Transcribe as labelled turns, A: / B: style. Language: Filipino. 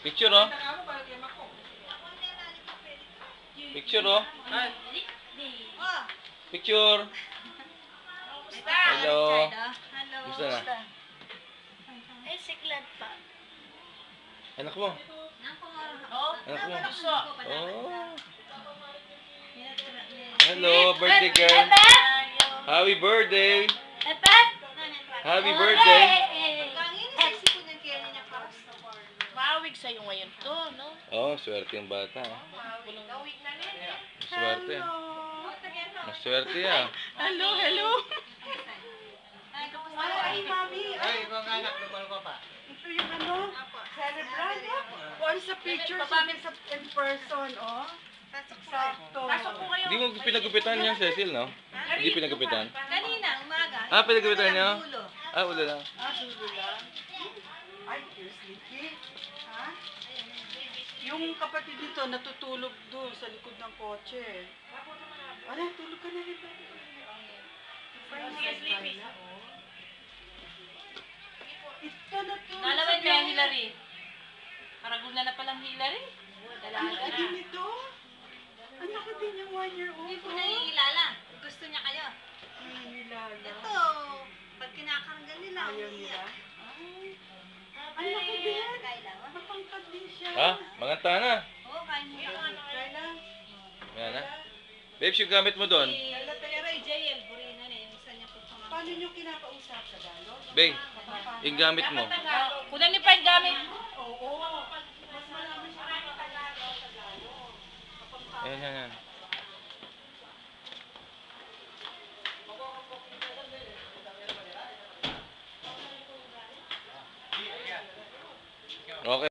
A: Picture, oh. Picture, oh. Picture. Hello. Gusto na?
B: Ay, siklat pa.
A: Anak mo. Anak mo. Oh. Hello, birthday girl. Happy birthday. Happy birthday.
B: Mawig sa'yo ngayon to, no?
A: Oh, swerte yung bata. Swerte. Maswerte yan.
B: Hello, hello.
C: Ay, mami.
D: Ay, mga anak, lumal ko pa.
C: Ito yung ano, celebrant. O, sa picture, sa in person, oh. Sakto.
B: Pasok po kayo.
A: Hindi mo pinagupitan niya, Cecil, no? Hindi pinagupitan.
E: Kanina, umaga.
A: Ah, pinagupitan niyo?
E: Ulo.
A: Ah, ulo lang.
C: Sulo lang. Ay, you're sleepy. Ha? Yung kapatid dito, natutulog doon sa likod ng kotse. Ano, tulog ka na rin.
B: Sige, sleepy.
C: Ito natulog.
B: Nalaman niya, Hillary. Karagul na palang Hillary.
C: Ang laki din ito. Ang laki din yung 1-year-old.
E: Hindi po nakikilala. Gusto niya kayo.
C: Ay, nilala.
E: Ito, pag kinakaranggan nila,
C: Ayaw nila.
E: umiiyak.
C: Ang laki din.
E: Kayla, oh.
C: Matangkad din siya.
A: Ha? Manganta na.
E: Oo, kain mo.
C: Kayla.
A: Yan na. Babes, yung gamit mo doon.
E: Kayla talaga yung JL, burina na yung isa niya po sa mga.
C: Paano nyo kinakausap sa Tagalog?
A: Beng, yung gamit mo.
B: Kunan niyo pa yung gamit.
C: Oo. Mas marami siya nakakatagalog sa Tagalog.
A: Ayan, yan, yan.